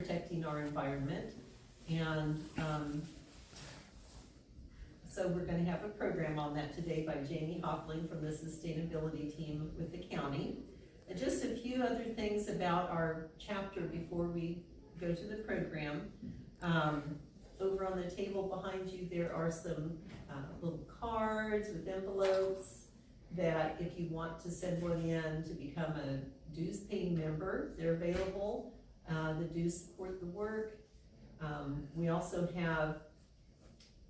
protecting our environment. And so we're going to have a program on that today by Jamie Hofling from the sustainability team with the county. And just a few other things about our chapter before we go to the program. Over on the table behind you, there are some little cards with envelopes that if you want to send one in to become a dues paying member, they're available. The dues support the work. We also have,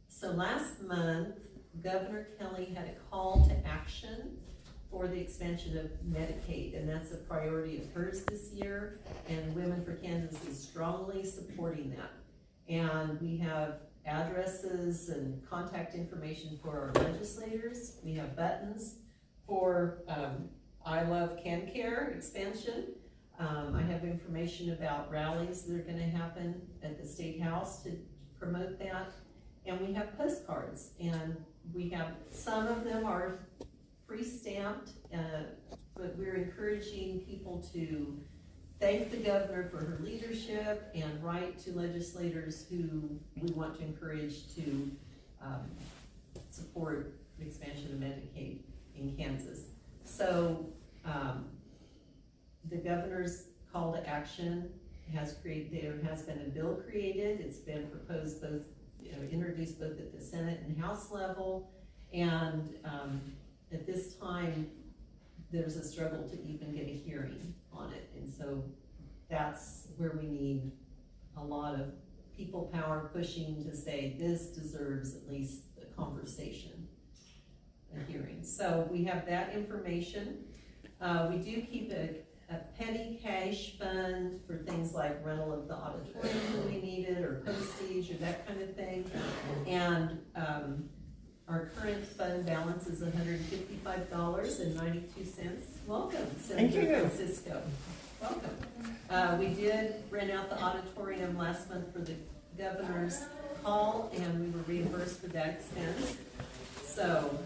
so last month, Governor Kelly had a call to action for the expansion of Medicaid, and that's a priority of hers this year, and Women for Kansas is strongly supporting that. And we have addresses and contact information for our legislators. We have buttons for I Love CanCare expansion. I have information about rallies that are going to happen at the State House to promote that. And we have postcards, and we have, some of them are pre-stamped, but we're encouraging people to thank the governor for her leadership and write to legislators who we want to encourage to support the expansion of Medicaid in Kansas. So the governor's call to action has created, there has been a bill created. It's been proposed both, introduced both at the Senate and House level, and at this time there's a struggle to even get a hearing on it, and so that's where we need a lot of people power pushing to say this deserves at least a conversation, a hearing. So we have that information. We do keep a petty cash fund for things like rental of the auditorium when we need it, or postage, or that kind of thing. And our current fund balance is $155.92. Welcome, Senator Francisco. Welcome. We did rent out the auditorium last month for the governor's call, and we were reimbursed for that expense. So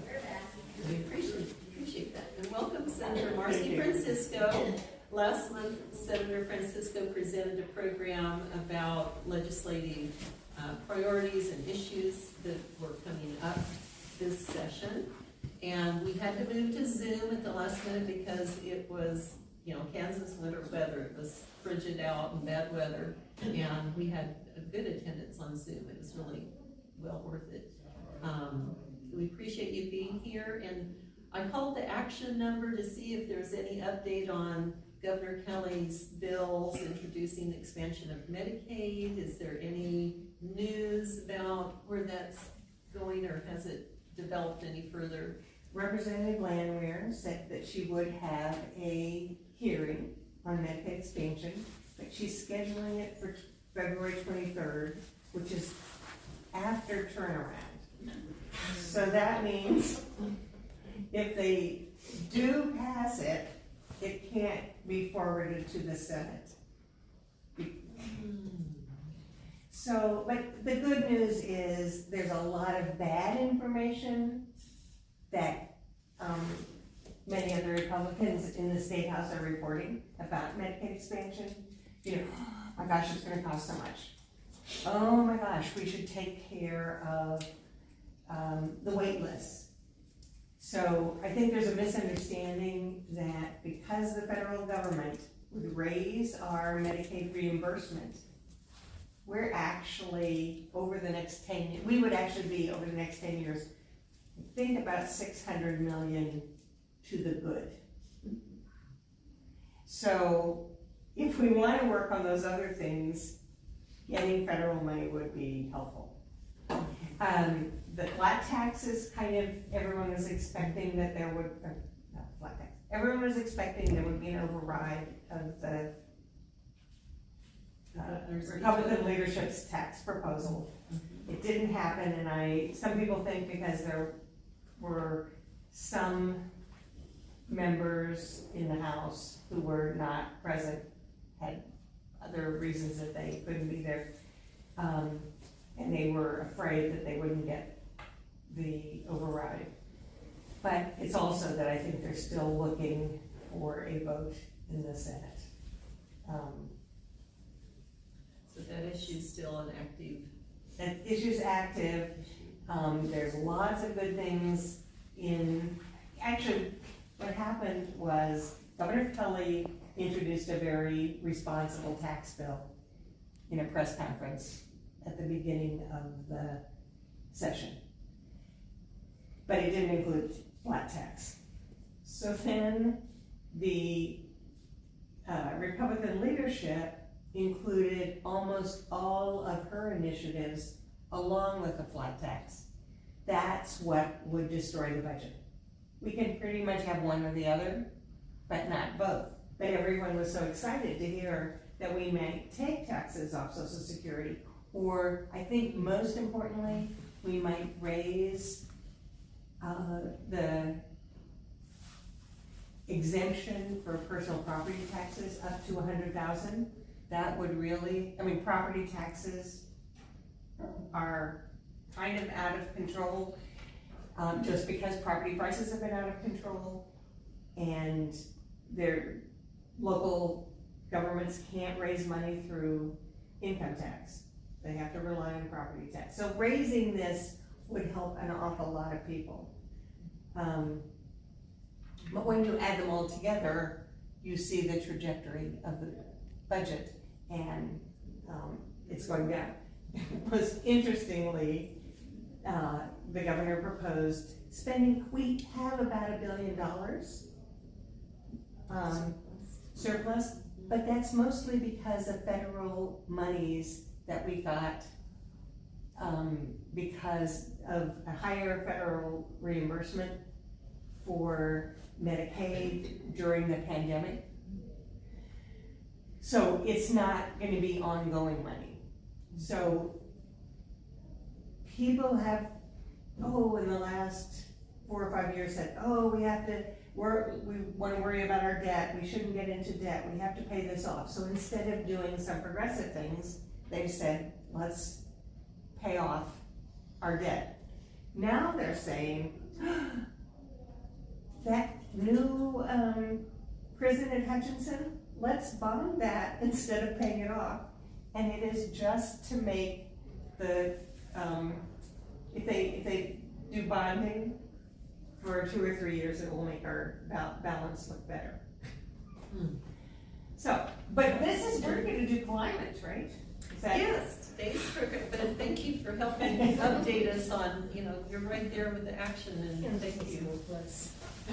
we appreciate that. And welcome, Senator Marcy Francisco. Last month, Senator Francisco presented a program about legislative priorities and issues that were coming up this session. And we had to move to Zoom at the last minute because it was, Kansas winter weather. It was frigid out and bad weather. And we had a good attendance on Zoom. It was really well worth it. We appreciate you being here. And I called the action number to see if there's any update on Governor Kelly's bills introducing the expansion of Medicaid. Is there any news about where that's going, or has it developed any further? Representative Landwehr said that she would have a hearing on Medicaid expansion, but she's scheduling it for February 23rd, which is after turnaround. So that means if they do pass it, it can't be forwarded to the Senate. So, but the good news is there's a lot of bad information that many of the Republicans in the State House are reporting about Medicaid expansion. Oh my gosh, it's going to cost so much. Oh my gosh, we should take care of the wait lists. So I think there's a misunderstanding that because the federal government would raise our Medicaid reimbursement, we're actually, over the next 10 years, we would actually be, over the next 10 years, think about $600 million to the good. So if we want to work on those other things, getting federal money would be helpful. The flat taxes, kind of, everyone was expecting that there would, not flat tax, everyone was expecting there would be an override of the Republican leadership's tax proposal. It didn't happen, and some people think because there were some members in the House who were not present, had other reasons that they couldn't be there, and they were afraid that they wouldn't get the override. But it's also that I think they're still looking for a vote in the Senate. issue's still an active That issue's active. There's lots of good things actually, what happened was Governor Kelly introduced a very responsible tax bill in a press conference at the beginning of the session. But it didn't include flat tax. So then the Republican leadership included almost all of her initiatives along with the flat tax. That's what would destroy the budget. We can pretty much have one or the other, but not both. But everyone was so excited to hear that we might take taxes off Social Security, or I think most importantly, we might raise the exemption for personal property taxes up to $100,000. That would really, property taxes are kind of out of control, just because property prices have been out of control, and their local governments can't raise money through income tax. They have to rely on property tax. So raising this would help an awful lot of people. But when you add them all together, you see the trajectory of the budget, and it's going down. Most interestingly, the governor proposed spending, we have about $1 billion surplus, but that's mostly because of federal monies that we got because of a higher federal reimbursement for Medicaid during the pandemic. So it's not going to be ongoing money. So people have, in the last 4 or 5 years said, we want to worry about our debt. We shouldn't get into debt. We have to pay this off. So instead of doing some progressive things, they've said, let's pay off our debt. Now they're saying, that new prison at Hutchinson, let's bond that instead of paying it off. And it is just to make the, if they do bonding for 2 or 3 years, it will make our balance look better. So, but we're gonna do climate, right? Yes, today's program, but thank you for helping update us on, you're right there with the action, and thank you.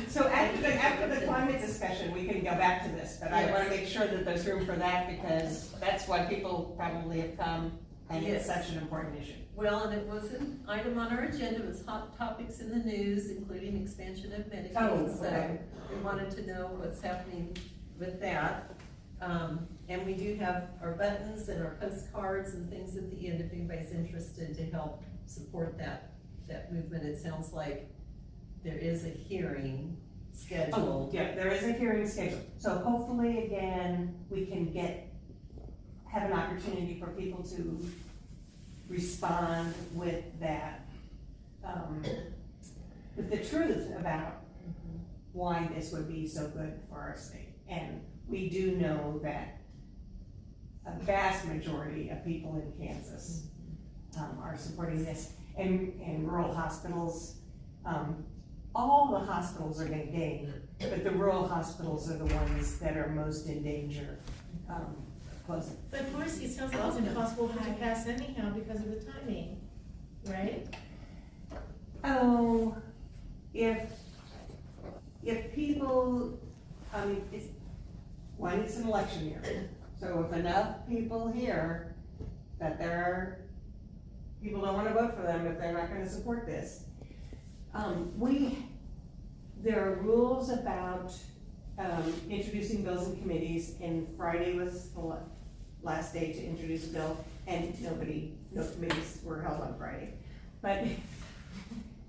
So after the climate discussion, we can go back to this, but I want to make sure that there's room for that, because that's why people probably have come, and it's such an important issue. Well, and it was an item on our agenda, it was hot topics in the news, including expansion of Medicaid. So we wanted to know what's happening with that. And we do have our buttons and our postcards and things at the end if anybody's interested to help support that movement. It sounds like there is a hearing scheduled. Yeah, there is a hearing scheduled. So hopefully, again, we can have an opportunity for people to respond with that, with the truth about why this would be so good for our state. And we do know that a vast majority of people in Kansas are supporting this, and rural hospitals. All the hospitals are going to gain, but the rural hospitals are the ones that are most in danger of closing. But Marcy, it sounds like it's impossible for it to pass anyhow because of the timing, right? Oh, if people, it's an election year, so if enough people hear that people don't want to vote for them if they're not going to support this, there are rules about introducing bills in committees, and Friday was the last day to introduce a bill, and no committees were held on Friday. But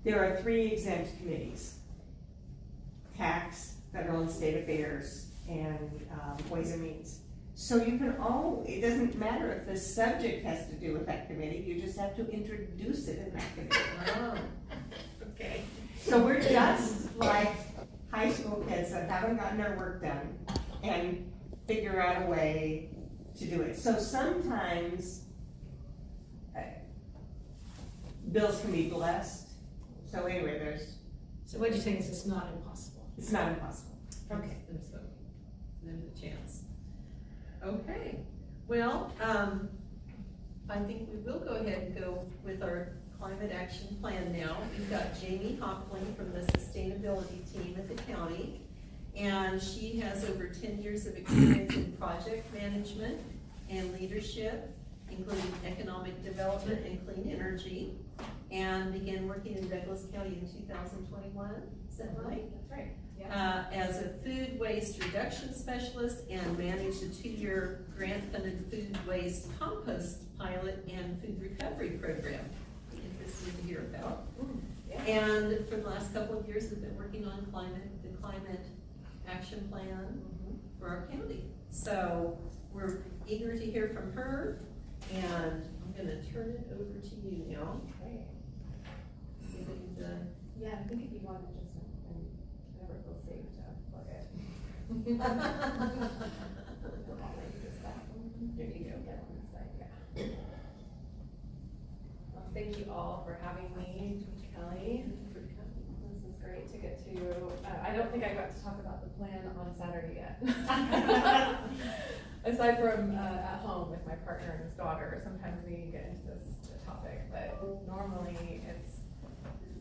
there are 3 exempt committees: tax, federal and state affairs, and ways and means. So you can it doesn't matter if the subject has to do with that committee, you just have to introduce it in that committee. Oh, okay. So we're just like high school kids that haven't gotten their work done and figure out a way to do it. So sometimes bills can be blessed. So anyway, So what you're saying is it's not impossible? it's not impossible. Okay. There's a chance. Okay, well, I think we will go ahead and go with our climate action plan now. We've got Jamie Hofling from the sustainability team at the county, and she has over 10 years of experience in project management and leadership, including economic development and clean energy, and began working in Douglas County in 2021, is that right? That's right. As a food waste reduction specialist, and managed a 2-year grant-funded food waste compost pilot and food recovery program. Interesting to hear about. Yeah. And for the last couple of years, we've been working on the climate action plan for our county. So we're eager to hear from her, and I'm gonna turn it over to you now. Okay. Give it the Yeah, I think if you want to just, whenever it feels safe to plug it. There you go. Get on this side, yeah. Well, thank you all for having me, Kelly. This is great to get to, I don't think I got to talk about the plan on Saturday yet. Aside from at home with my partner and his daughter, sometimes we get into this topic, but normally it's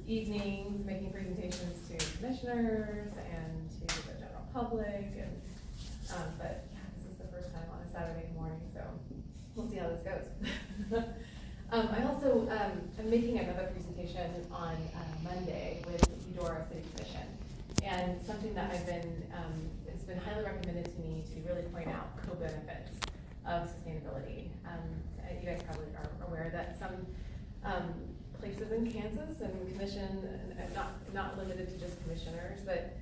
evenings, making presentations to commissioners and to the general public, and but yeah, this is the first time on a Saturday morning, so we'll see how this goes. I also am making another presentation on Monday with Eudora City Commission, and something that I've been, it's been highly recommended to me to really point out co-benefits of sustainability. You guys probably are aware that some places in Kansas and commission, and not limited to just commissioners, but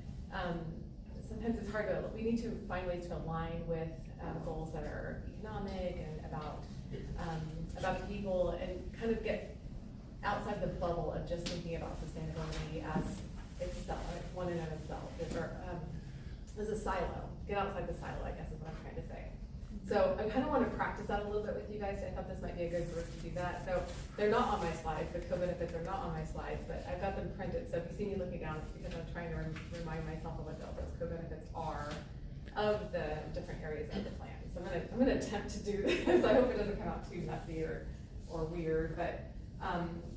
sometimes it's hard to, we need to find ways to align with goals that are economic and about the people, and kind of get outside the bubble of just thinking about sustainability as itself, one in and of itself, or as a silo. Get outside the silo, I guess is what I'm trying to say. So I kind of want to practice that a little bit with you guys. I thought this might be a good group to do that. So they're not on my slides, the co-benefits are not on my slides, but I've got them printed. So if you see me looking down, it's because I'm trying to remind myself of what those co-benefits are of the different areas of the plan. So I'm gonna attempt to do this. I hope it doesn't come out too messy or weird, but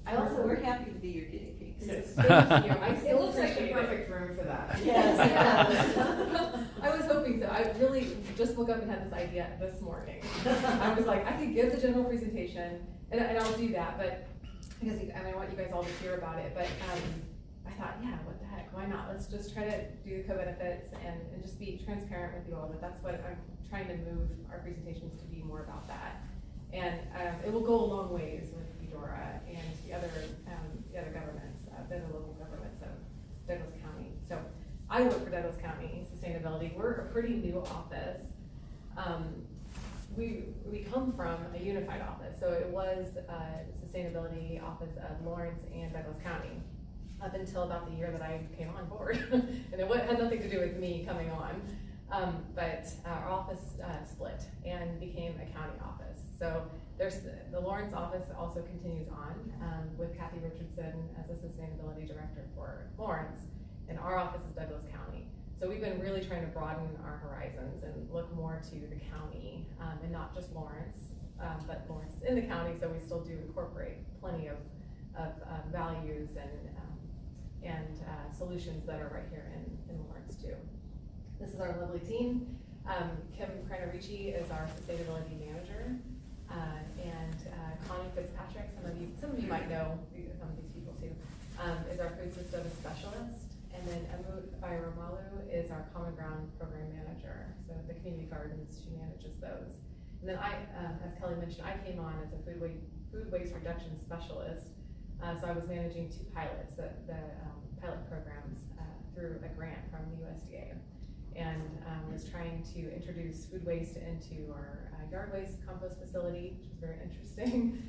I also, we're happy to be your guinea pigs. thank you. It looks like the perfect room for that. Yes, I was hoping so. I really just woke up and had this idea this morning. I was like, I could give the general presentation, and I'll do that, but because I want you guys all to hear about it. But I thought, yeah, what the heck? Why not? Let's just try to do the co-benefits and just be transparent with you all. But that's what I'm trying to move our presentations to be more about that. And it will go a long ways with Eudora and the other governments, the other local governments of Douglas County. So I work for Douglas County Sustainability. We're a pretty new office. We come from a unified office, so it was Sustainability Office of Lawrence and Douglas County up until about the year that I came on board, and it had nothing to do with me coming on. But our office split and became a county office. So there's the Lawrence office also continues on with Kathy Richardson as a sustainability director for Lawrence, and our office is Douglas County. So we've been really trying to broaden our horizons and look more to the county and not just Lawrence, but Lawrence is in the county, so we still do incorporate plenty of values and solutions that are right here in Lawrence too. This is our lovely team. Criner Ritchie is our sustainability manager, and Connie Fitzpatrick, some of you might know some of these people too, is our food systems specialist, and then Amut Bayromalu is our Common Ground program manager. So the community gardens, she manages those. And then I, as Kelly mentioned, I came on as a food waste reduction specialist. So I was managing 2 pilots, the pilot programs through a grant from the USDA. And was trying to introduce food waste into our yard waste compost facility, which was very interesting.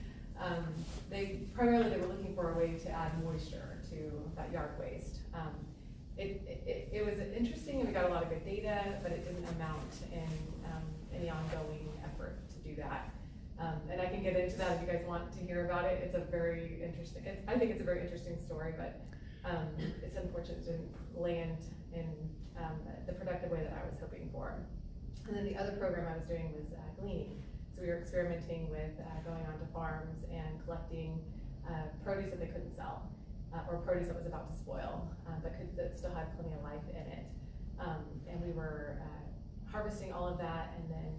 They were looking for a way to add moisture to that yard waste. It was interesting, and we got a lot of good data, but it didn't amount in any ongoing effort to do that. And I can get into that if you guys want to hear about it. It's a very interesting, I think it's a very interesting story, but it's unfortunate it didn't land in the productive way that I was hoping for. And then the other program I was doing was gleaning. So we were experimenting with going onto farms and collecting produce that they couldn't sell, or produce that was about to spoil, that still had plenty of life in it. And we were harvesting all of that and then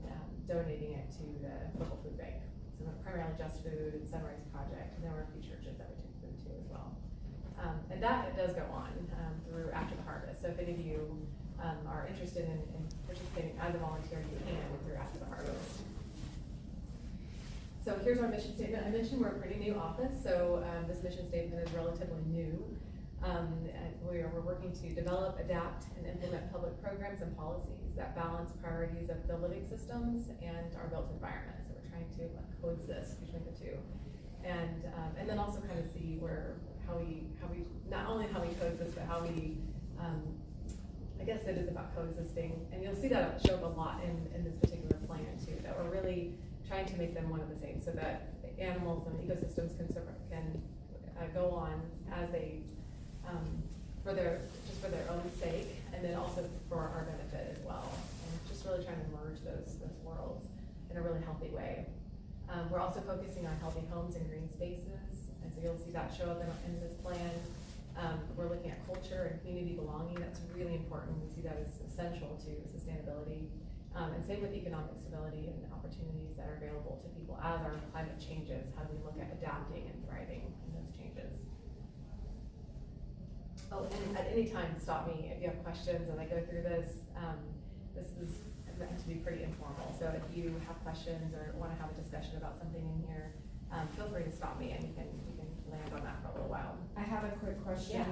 donating it to the local food bank. So primarily Just Food and Sunrise Project, and there were a few churches that we took food to as well. And that does go on through after the harvest. So if any of you are interested in participating as a volunteer, you can through after the harvest. So here's our mission statement. I mentioned we're a pretty new office, so this mission statement is relatively new. We're working to develop, adapt, and implement public programs and policies that balance priorities of the living systems and our built environment. So we're trying to coexist between the two, and then also kind of see how we not only how we coexist, but how we I guess it is about coexisting, and you'll see that show up a lot in this particular plan too. That we're really trying to make them one and the same, so that animals and ecosystems can go on as they for their own sake, and then also for our benefit as well. And just really trying to merge those worlds in a really healthy way. We're also focusing on healthy homes and green spaces, and so you'll see that show up in this plan. We're looking at culture and community belonging. That's really important. We see that as essential to sustainability. And same with economic stability and opportunities that are available to people as our climate changes. How do we look at adapting and thriving in those changes? Oh, and at any time, stop me if you have questions as I go through this. This is meant to be pretty informal, so if you have questions or want to have a discussion about something in here, feel free to stop me and we can land on that for a little while. I have a quick question. Yeah.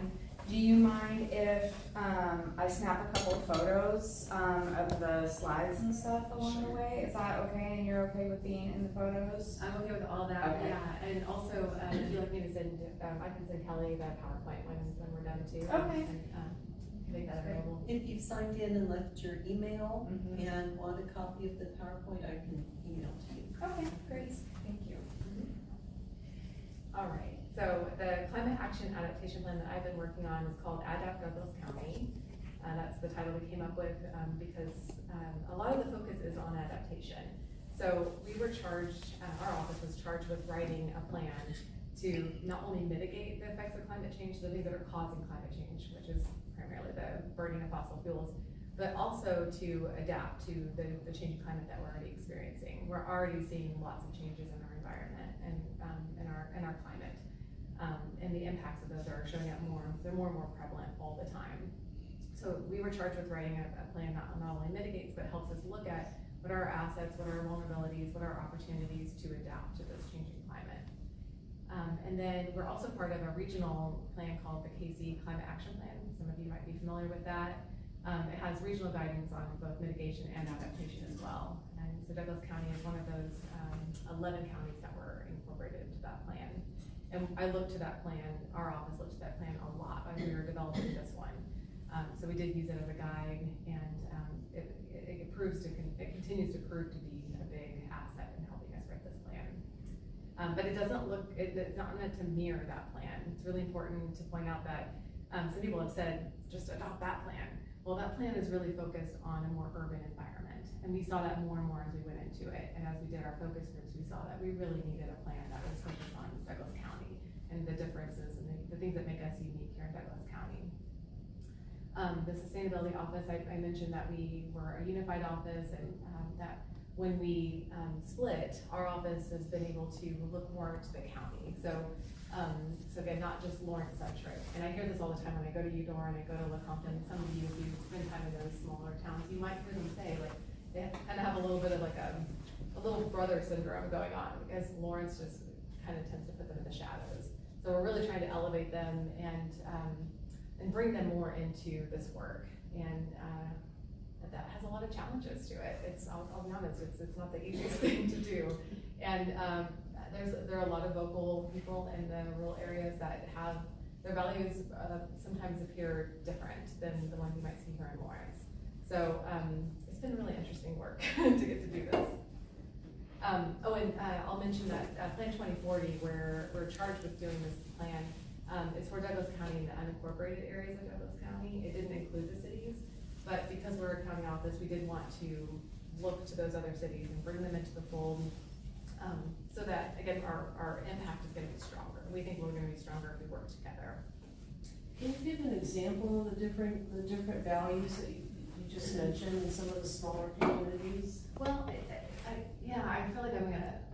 Do you mind if I snap a couple of photos of the slides and stuff along the way? Is that okay, and you're okay with being in the photos? I'm okay with all that, Okay. yeah. And also, if you'd like me to send, I can send Kelly that PowerPoint when we're done too. Okay. And make that available. If you've signed in and left your email Mhm. and want a copy of the PowerPoint, I can email to you. Okay, great, thank you. All right, so the Climate Action Adaptation Plan that I've been working on is called Adapt Douglas County. That's the title we came up with because a lot of the focus is on adaptation. So we were charged, our office was charged with writing a plan to not only mitigate the effects of climate change, the things that are causing climate change, which is primarily the burning of fossil fuels, but also to adapt to the changing climate that we're already experiencing. We're already seeing lots of changes in our environment and in our climate, and the impacts of those are showing up they're more and more prevalent all the time. So we were charged with writing a plan that not only mitigates, but helps us look at what are our assets, what are our vulnerabilities, what are our opportunities to adapt to this changing climate. And then we're also part of a regional plan called the KC Climate Action Plan. Some of you might be familiar with that. It has regional guidance on both mitigation and adaptation as well. And so Douglas County is one of those 11 counties that were incorporated into that plan. And I looked to that plan, our office looked to that plan a lot as we were developing this one. So we did use it as a guide, and it continues to prove to be a big asset in helping us write this plan. But it's not meant to mirror that plan. It's really important to point out that some people have said, just adopt that plan. Well, that plan is really focused on a more urban environment. And we saw that more and more as we went into it. And as we did our focus groups, we saw that we really needed a plan that was focused on Douglas County and the differences and the things that make us unique here in Douglas County. The Sustainability Office, I mentioned that we were a unified office, and that when we split, our office has been able to look more to the county. So again, not just Lawrence Centric. And I hear this all the time when I go to Eudora and I go to Lecompton. Some of you, if you spend time in those smaller towns, you might hear them say, like, they kind of have a little bit of like a little brother syndrome going on, because Lawrence just kind of tends to put them in the shadows. So we're really trying to elevate them and bring them more into this work. And that has a lot of challenges to it. I'll be honest, it's not the easiest thing to do. And there are a lot of vocal people in the rural areas that have their values sometimes appear different than the ones you might see here in Lawrence. So it's been really interesting work to get to do this. I'll mention that Plan 2040, where we're charged with doing this plan, is for Douglas County and the unincorporated areas of Douglas County. It didn't include the cities, but because we're a county office, we did want to look to those other cities and bring them into the fold, so that, again, our impact is gonna be stronger. We think we're gonna be stronger if we work together. Can you give an example of the different values that you just mentioned in some of the smaller communities? Well, I feel like I'm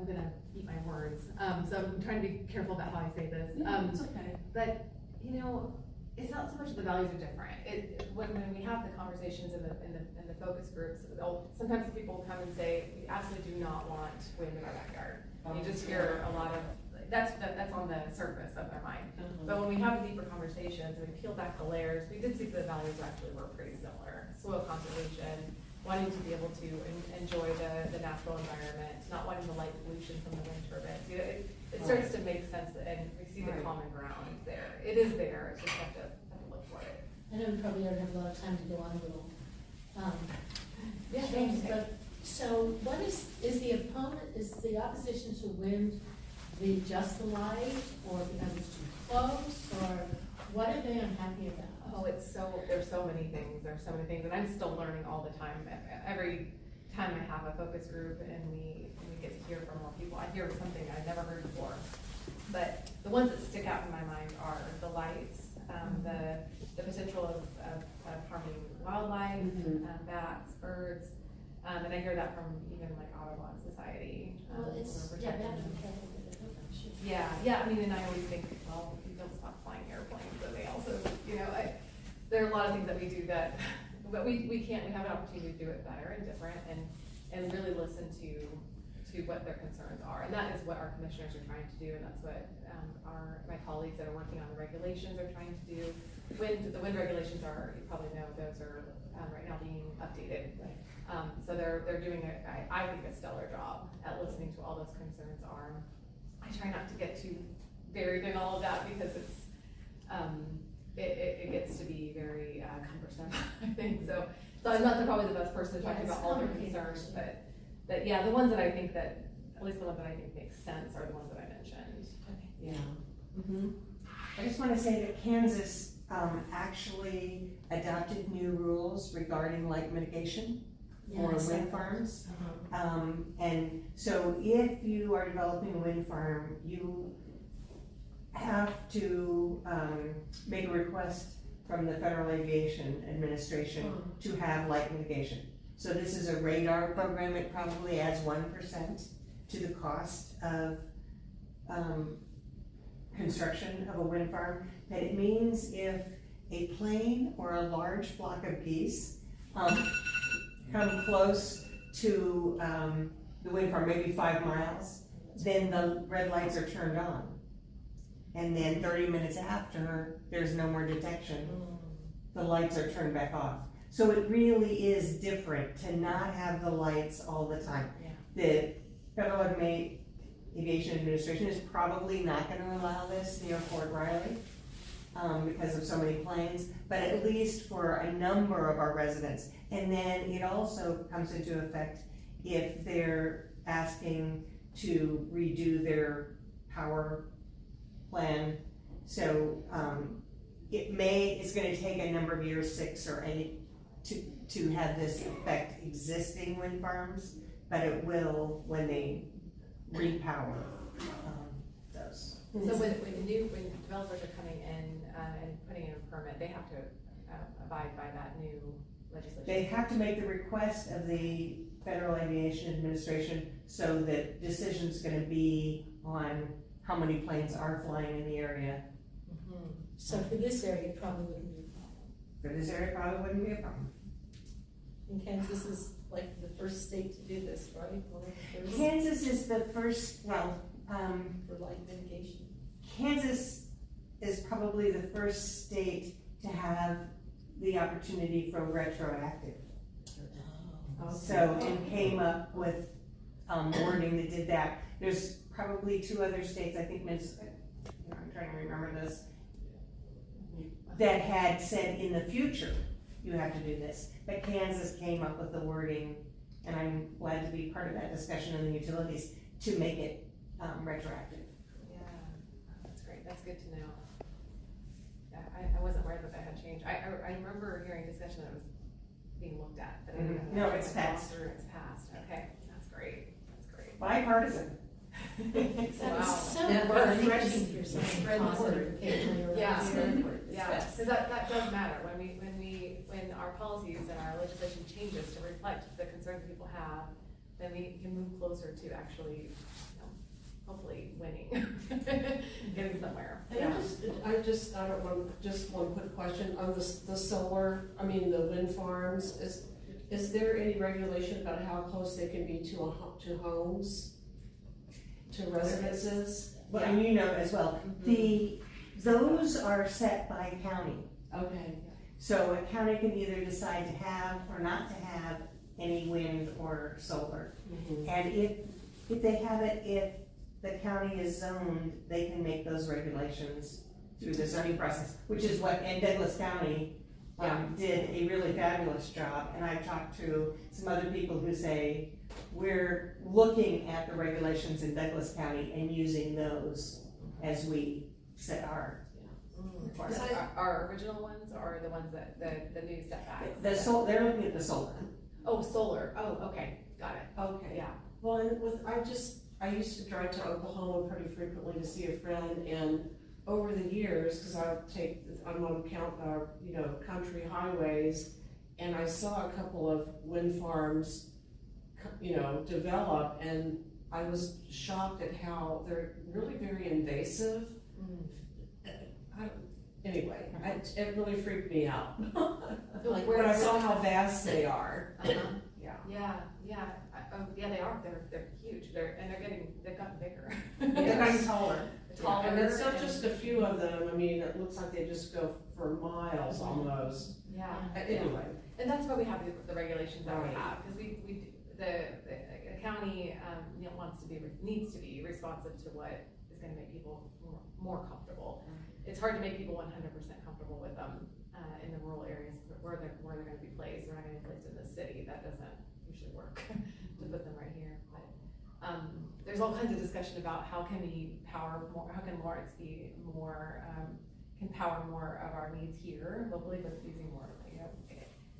gonna eat my words, so I'm trying to be careful about how I say this. It's okay. But, it's not so much that the values are different. When we have the conversations in the focus groups, sometimes people come and say, we absolutely do not want wind in our backyard. You just hear a lot of, that's on the surface of their mind. But when we have deeper conversations and we peel back the layers, we did see that the values actually were pretty similar. Soil conservation, wanting to be able to enjoy the natural environment, not wanting the light pollution from the wind turbines. It starts to make sense, and we see the common ground there. It is there, it's just have to look for it. I know we probably don't have a lot of time to go on a little, things, but, so what is the opposition to wind just the light, or because it's too close, or what are they unhappy about? Oh, there's so many things, and I'm still learning all the time. Every time I have a focus group and we get to hear from more people, I hear something I've never heard before. But the ones that stick out in my mind are the lights, the potential of harming wildlife, bats, birds, and I hear that from even like Audubon Society. Well, it's, we're yeah, protecting that them. would be sure. Yeah, I mean, and I always think, well, you don't stop flying airplanes, so they also, there are a lot of things that we do that, but we have an opportunity to do it better and different, and really listen to what their concerns are, and that is what our commissioners are trying to do, and that's what my colleagues that are working on the regulations are trying to do. The wind regulations are, you probably know, those are right now being updated. So they're doing I think a stellar job at listening to all those concerns are. I try not to get too buried in all of that because it gets to be very cumbersome, I think. So I'm not probably the best person to talk about all their concerns, but yeah, the ones that I think that, at least the ones that I think make sense are the ones that I mentioned. Okay. Yeah. I just want to say that Kansas actually adopted new rules regarding light mitigation for wind farms. And so if you are developing a wind farm, you have to make a request from the Federal Aviation Administration to have light mitigation. So this is a radar program. It probably adds 1% to the cost of construction of a wind farm. But it means if a plane or a large flock of geese come close to the wind farm, maybe 5 miles, then the red lights are turned on. And then 30 minutes after, there's no more detection, the lights are turned back off. So it really is different to not have the lights all the time. Yeah. The Federal Aviation Administration is probably not gonna allow this near Fort Riley because of so many planes, but at least for a number of our residents. And then it also comes into effect if they're asking to redo their power plan. So it's gonna take a number of years, 6 or 8, to have this affect existing wind farms, but it will when they repower those. So when developers are coming in and putting in a permit, they have to abide by that new legislation? They have to make the request of the Federal Aviation Administration, so that decision's gonna be on how many planes are flying in the area. So for this area, it probably wouldn't be a problem. For this area, probably wouldn't be a problem. And Kansas is like the first state to do this, right? One of the first Kansas is the first, for light mitigation. Kansas is probably the first state to have the opportunity for retroactive. Oh. So, and came up with wording that did that. There's probably 2 other states, I think I'm trying to remember this, that had said in the future, you have to do this. But Kansas came up with the wording And I'm glad to be part of that discussion on the utilities to make it retroactive. Yeah, that's great, that's good to know. Yeah, I wasn't aware that had changed. I remember hearing discussion that it was being looked at, but I didn't know. No, it's passed. It's passed, okay, that's great, that's great. Bipartisan. That's so Yeah, refreshing to hear something spread the positive word. occasionally around Yeah. here. Yeah, because that does matter, when our policies and our legislation changes to reflect the concerns people have, then we can move closer to actually, hopefully winning, getting somewhere. And I don't want, just one quick question on the solar, the wind farms, is there any regulation about how close they can be to homes, to residences? Well, and you know as well, those are set by county. Okay, So a county can either decide to have or not to have any wind or solar. And if they have it, if the county is zoned, they can make those regulations through the zoning process, which is what, in Douglas County, did a really fabulous job. And I've talked to some other people who say, we're looking at the regulations in Douglas County and using those as we set our requirements. Our original ones or the ones that, the new setbacks? They're looking at the solar. Oh, solar, oh, okay, got it, okay. yeah. Well, and I used to drive to Oklahoma pretty frequently to see a friend, and over the years, because I'm on country highways, and I saw a couple of wind farms, develop, and I was shocked at how they're really very invasive. Anyway, it really freaked me out. Like when I saw how vast they are. Yeah, they are, they're huge, they've gotten bigger. They're getting taller. Taller. And it's not just a few of them, it looks like they just go for miles almost. Yeah. Anyway. And that's why we have the regulations that we Right. have, because the county, needs to be responsive to what is gonna make people more comfortable. It's hard to make people 100% comfortable with them, in the rural areas where they're gonna be placed. They're not gonna be placed in the city, that doesn't usually work to put them right here, but, there's all kinds of discussion about how can Lawrence be more, can power more of our needs here locally, but using more,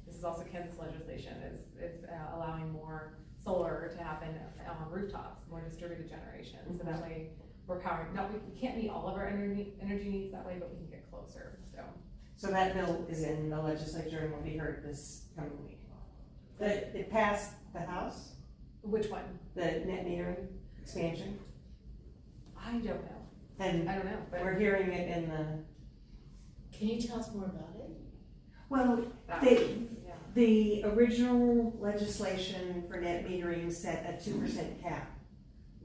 this is also Kansas legislation is allowing more solar to happen on rooftops, more distributed generation, so that way we're powering, we can't meet all of our energy needs that way, but we can get closer, so. So that bill is in the legislature and will be heard this coming week. It passed the House, Which one? the net metering expansion, I don't know, and I don't know, but. we're hearing it in the, Can you tell us more about it? well, that- they, yeah. the original legislation for net metering set a 2% cap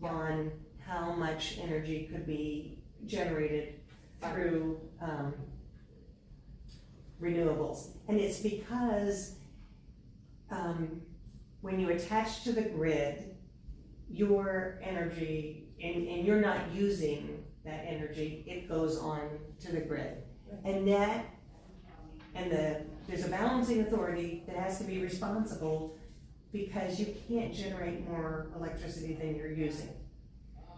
on how much energy could be generated through renewables. And it's because when you attach to the grid your energy and you're not using that energy, it goes on to the grid. And there's a balancing authority that has to be responsible because you can't generate more electricity than you're using.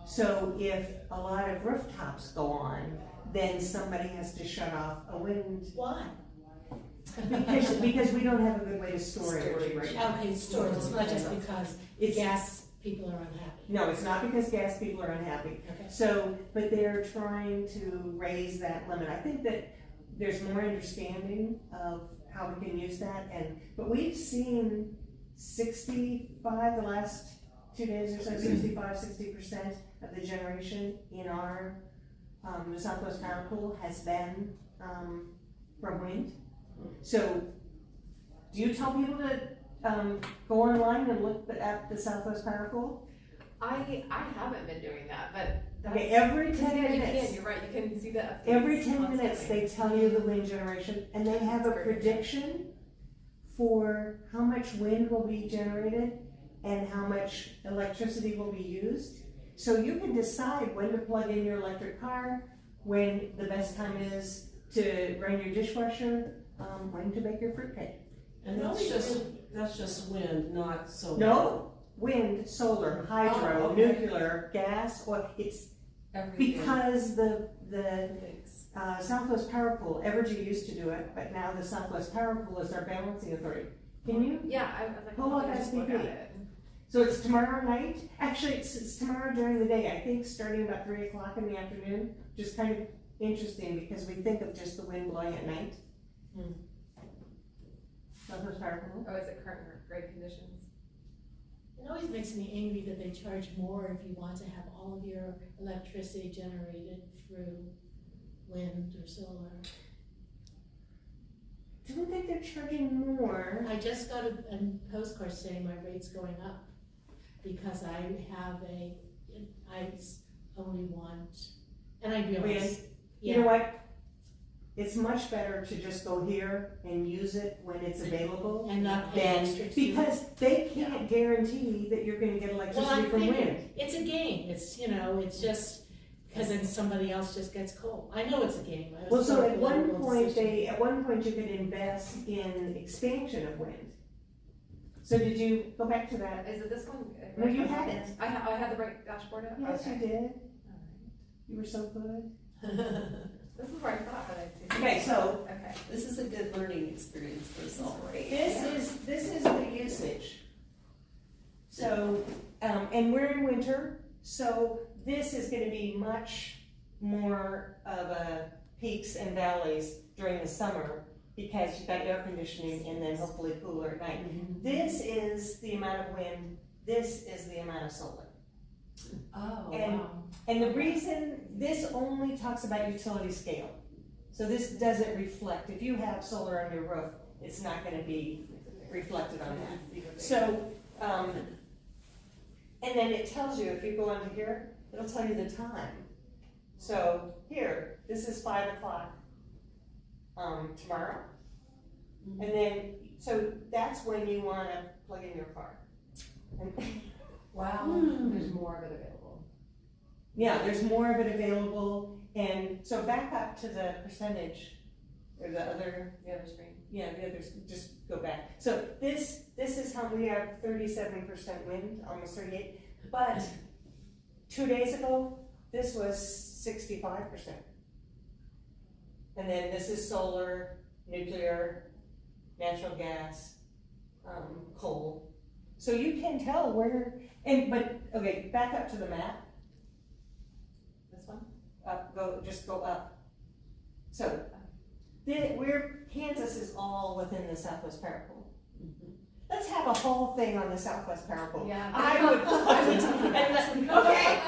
So if a lot of rooftops go on, then somebody has to shut off a wind. Why? Because we don't have a good way to store energy right now. Okay, storage, it's not just because gas people are unhappy. No, it's not because gas people are unhappy. Okay. So, but they're trying to raise that limit. I think that there's more understanding of how we can use that, but we've seen 65, the last 2 days or so, 60% of the generation in our, the Southwest Power Pool has been, from wind. So, do you tell people to, go online and look at the Southwest Power Pool? I haven't been doing that, but that's. Okay, every 10 yeah, you minutes. can, you're right, you can see the updates. Every 10 minutes, constantly. they tell you the wind generation, and they have a That's great. prediction for how much wind will be generated and how much electricity will be used. So you can decide when to plug in your electric car, when the best time is to run your dishwasher, when to bake your fruitcake. And That's That's just wind, not solar. No, wind, solar, hydro, Oh, okay. nuclear, gas, oil, it's Everything. because the Southwest Power Pool, Evergy used to do it, but now the Southwest Power Pool is our balancing authority. Can you? Yeah, I was like, Pull up let me just look SPP. at it. So it's tomorrow night, actually, it's tomorrow during the day, I think starting about 3 o'clock in the afternoon, just kind of interesting because we think of just the wind blowing at night. Hmm. Southwest Power Pool. Oh, is it current or great conditions? It always makes me angry that they charge more if you want to have all of your electricity generated through wind or solar. Don't think they're charging more. I just got a postcard saying my rate's going up because I have I only want, and I realize, You know what? It's much better to just go here and use it when it's available and not pay than, extra. because they can't guarantee that you're gonna get Well, electricity I'm from thinking, wind. it's a game, it's, it's just, because then somebody else just gets cold. I know it's a game. I was Well, so for a at one political point, decision. at one point you could invest in expansion of wind. So did you go back to that? Is it this one? No, you had it. I had the right dashboard up? Yes, Okay. you did. Alright. You were so good. This is where I thought that I'd see. Okay, so Okay. This is a good learning experience for us all. this is the usage. So, and we're in winter, so this is gonna be much more of a peaks and valleys during the summer because you've got air conditioning and then hopefully cooler at night. This is the amount of wind, this is the amount of solar. Oh, And- wow. And the reason, this only talks about utility scale. So this doesn't reflect, if you have solar on your roof, it's not gonna be reflected on that. So, and then it tells you, if you go under here, it'll tell you the time. So here, this is 5 o'clock, tomorrow. And then, so that's when you wanna plug in your car. And Wow, there's more of it available. yeah, there's more of it available, and so back up to the percentage, or the other, The other screen. yeah, the others, just go back. So this is how we have 37% wind, almost 38, but 2 days ago, this was 65%. And then this is solar, nuclear, natural gas, coal. So you can tell where, okay, back up to the map. This one? Just go up. So, Kansas is all within the Southwest Power Pool. Let's have a whole thing on the Southwest Power Pool. Yeah. I would okay,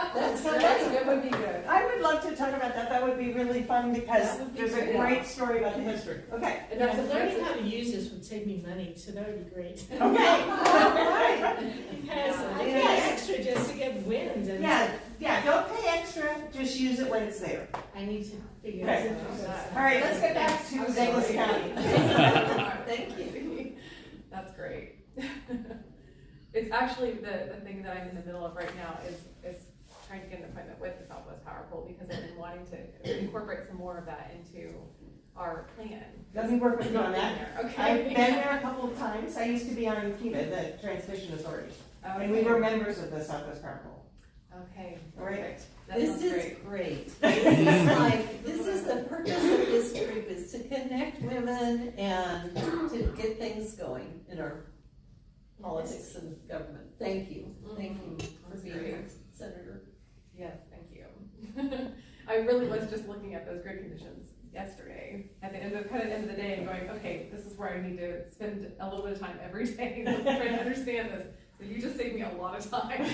That would be good. I would love to talk about that, that would be really fun because That would be there's a good. great story about the history. Okay, And Yeah, that's but learning how to use this would save me money, so that would be great. okay, all right. Because I Yeah. pay extra just to get wind, and Yeah, don't pay extra, just use it when it's there. I need to figure Okay. this out. All right, let's get back to I'm Douglas sorry. County. Thank you. That's great. It's actually the thing that I'm in the middle of right now is trying to get an appointment with the Southwest Power Pool because I've been wanting to incorporate some more of that into our plan. Let me work with you on that. Okay. I've been there a couple of times. I used to be on KIVA, the Transmission Authority, and we were members of the Southwest Power Pool. Okay. All right. Perfect. That This sounds is great. great. This is the purpose of this group, is to connect women and to get things going in our politics and government. Thank you for That's being great. here, Senator. Yes, thank you. I really was just looking at those grid conditions yesterday at the end of the day and going, okay, this is where I need to spend a little bit of time every day trying to understand this. So you just saved me a lot of time.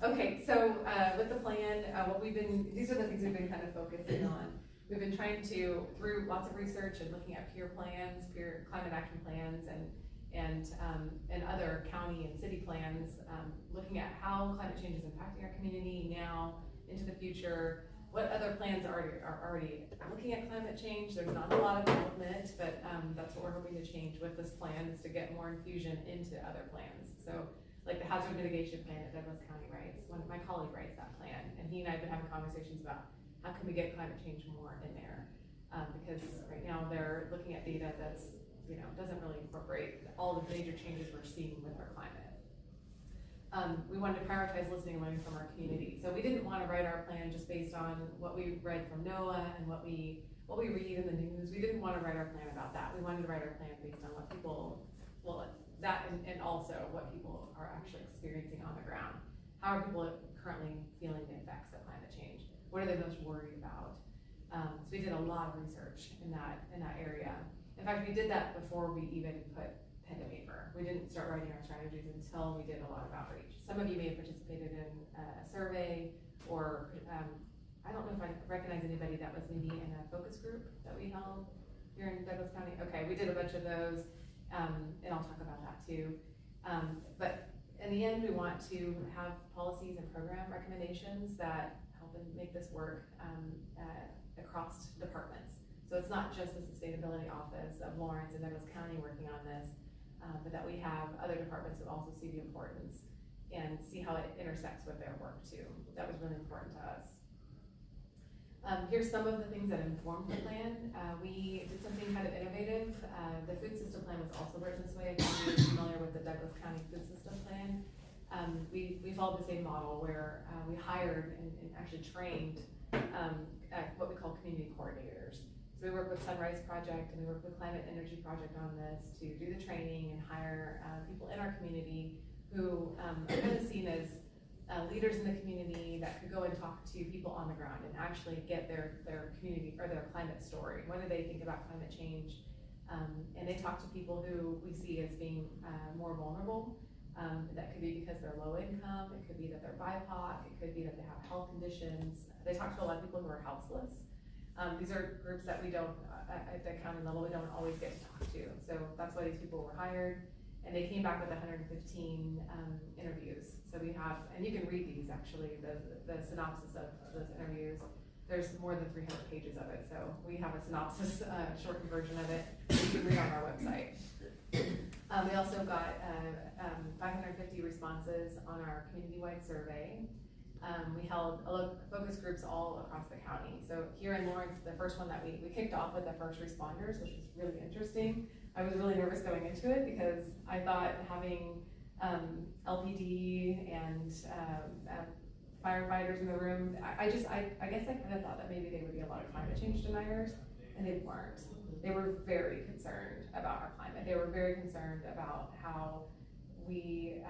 Okay, so with the plan, these are the things we've been kind of focusing on. We've been trying to, through lots of research and looking at peer plans, peer climate action plans, and other county and city plans, looking at how climate change is impacting our community now, into the future. What other plans are already looking at climate change? There's not a lot of development, but that's what we're hoping to change with this plan, is to get more infusion into other plans. So, like the hazard mitigation plan that Douglas County writes, my colleague writes that plan, and he and I have been having conversations about how can we get climate change more in there, because right now they're looking at data that's doesn't really incorporate all the major changes we're seeing with our climate. We wanted to prioritize listening and learning from our community. So we didn't want to write our plan just based on what we read from NOAA and what we read in the news. We didn't want to write our plan about that. We wanted to write our plan based on what people, and also what people are actually experiencing on the ground. How are people currently feeling the effects of climate change? What are they most worried about? So we did a lot of research in that area. In fact, we did that before we even put pen to paper. We didn't start writing our strategies until we did a lot of outreach. Some of you may have participated in a survey, or I don't know if I recognize anybody that was maybe in a focus group that we held here in Douglas County. Okay, we did a bunch of those, and I'll talk about that too. But in the end, we want to have policies and program recommendations that help make this work across departments. So it's not just the Sustainability Office of Lawrence and Douglas County working on this, but that we have other departments who also see the importance and see how it intersects with their work too. That was really important to us. Here's some of the things that informed the plan. We did something kind of innovative. The food system plan was also written this way. I think you're familiar with the Douglas County food system plan. We followed the same model where we hired and actually trained what we call community coordinators. So we work with Sunrise Project and we work with Climate Energy Project on this to do the training and hire people in our community who are kind of seen as leaders in the community that could go and talk to people on the ground and actually get their community or their climate story. What do they think about climate change? And they talk to people who we see as being more vulnerable. That could be because they're low income, it could be that they're BIPOC, it could be that they have health conditions. They talk to a lot of people who are houseless. These are groups that we don't, at the county level, we don't always get to talk to. So that's why these people were hired. And they came back with 115 interviews. So we have, and you can read these actually, the synopsis of those interviews. There's more than 300 pages of it. So we have a synopsis, shortened version of it, you can read on our website. We also got 550 responses on our community-wide survey. We held focus groups all across the county. So here in Lawrence, the first one that we kicked off with the first responders, which was really interesting. I was really nervous going into it because I thought having LPD and firefighters in the room, I guess I kind of thought that maybe they would be a lot of climate change deniers, and they weren't. They were very concerned about our climate. They were very concerned about how we,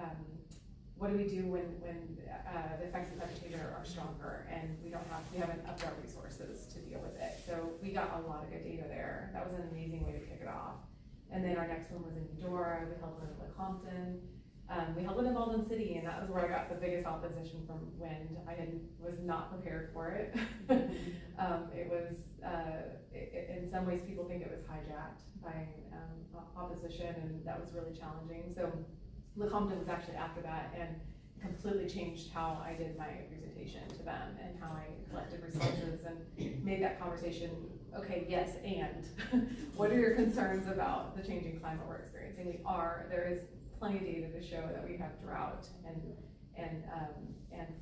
what do we do when the effects of climate change are stronger and we haven't upped our resources to deal with it. So we got a lot of good data there. That was an amazing way to kick it off. And then our next one was in Eudora. We held one in Compton. We held one in Baldwin City, and that was where I got the biggest opposition from wind. I was not prepared for it. It was, in some ways, people think it was hijacked by opposition, and that was really challenging. So Lecompton was actually after that, and completely changed how I did my presentation to them and how I collected responses and made that conversation, okay, yes, and what are your concerns about the changing climate we're experiencing? there is plenty of data to show that we have drought and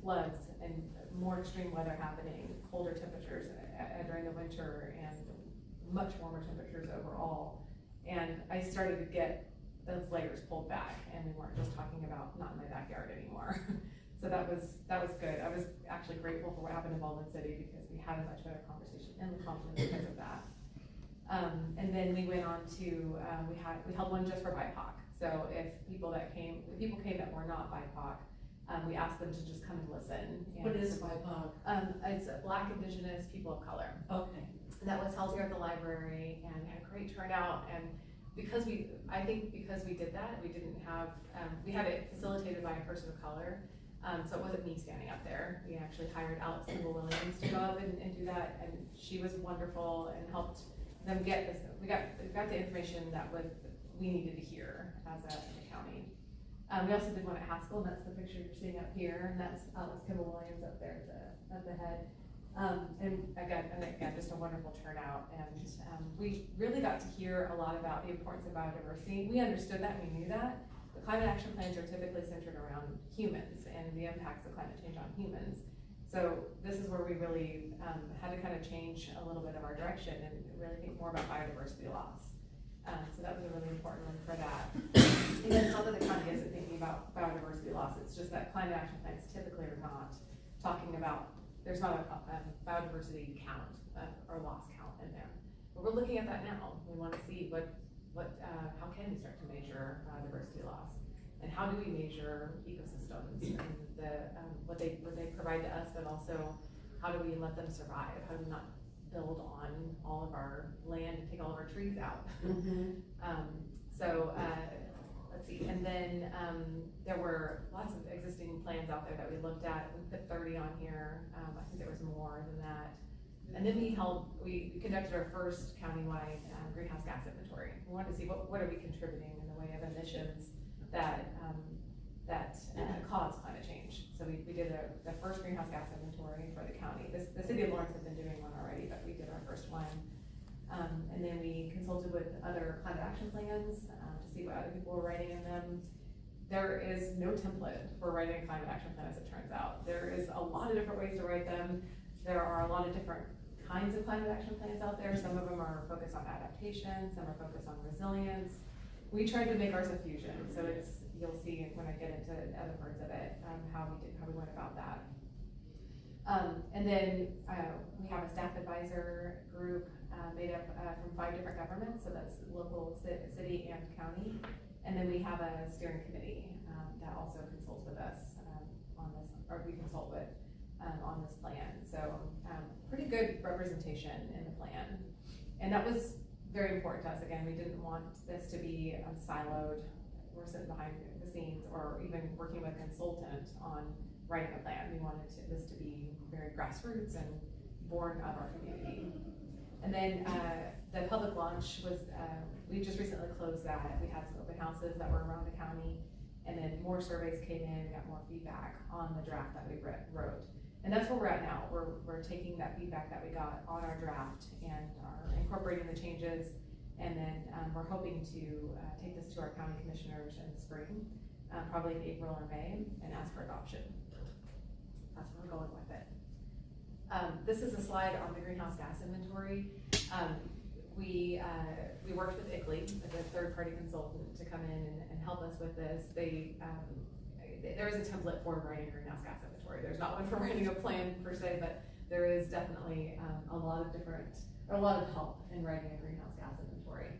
floods and more extreme weather happening, colder temperatures during the winter and much warmer temperatures overall. And I started to get those layers pulled back, and we weren't just talking about not in my backyard anymore. So that was good. I was actually grateful for what happened in Baldwin City because we had a much better conversation in the conference because of that. And then we went on to we held one just for BIPOC. So if people came that were not BIPOC, we asked them to just come and listen. And What is BIPOC? It's Black, Indigenous, people of color. Okay. And that was held here at the library, and we had a great turnout. And I think because we did that, we didn't have, we had it facilitated by a person of color. So it wasn't me standing up there. We actually hired Alex Williams to go up and do that, and she was wonderful and helped them get this. We got the information that we needed to hear as a county. We also did one at Haskell, and that's the picture you're seeing up here, and that's Alex Williams up there at the head. And again, just a wonderful turnout, and we really got to hear a lot about the importance of biodiversity. We understood that, we knew that. The climate action plans are typically centered around humans and the impacts of climate change on humans. So this is where we really had to kind of change a little bit of our direction and really think more about biodiversity loss. So that was a really important one for that. And then it's not that the county isn't thinking about biodiversity loss, it's just that climate action plans typically are not talking about, there's not a biodiversity count or loss count in there. But we're looking at that now. We want to see how can we start to measure biodiversity loss? And how do we measure ecosystems and what they provide to us, but also how do we let them survive? How do we not build on all of our land and take all of our trees out? Let's see, and then there were lots of existing plans out there that we looked at. We put 30 on here. I think there was more than that. And then we conducted our first countywide greenhouse gas inventory. We wanted to see what are we contributing in the way of emissions that cause climate change. So we did the first greenhouse gas inventory for the county. The city of Lawrence had been doing one already, but we did our first one. And then we consulted with other climate action plans to see what other people were writing in them. There is no template for writing a climate action plan, as it turns out. There is a lot of different ways to write them. There are a lot of different kinds of climate action plans out there. Some of them are focused on adaptation, some are focused on resilience. We tried to make ours a fusion, so you'll see when I get into other parts of it, how we went about that. And then we have a staff advisor group made up from 5 different governments, so that's local, city, and county. And then we have a steering committee that also consults with us on this, or we consult with on this plan. So pretty good representation in the plan. And that was very important to us. Again, we didn't want this to be siloed. We're sitting behind the scenes or even working with a consultant on writing a plan. We wanted this to be very grassroots and born of our community. And then the public launch was, we just recently closed that. We had some open houses that were around the county, and then more surveys came in, we got more feedback on the draft that we wrote. And that's where we're at now. We're taking that feedback that we got on our draft and are incorporating the changes. And then we're hoping to take this to our county commissioners in the spring, probably in April or May, and ask for adoption. That's where we're going with it. This is a slide on the greenhouse gas inventory. We worked with ICLEI, a third-party consultant, to come in and help us with this. There is a template for writing a greenhouse gas inventory. There's not one for writing a plan per se, but there is definitely a lot of help in writing a greenhouse gas inventory.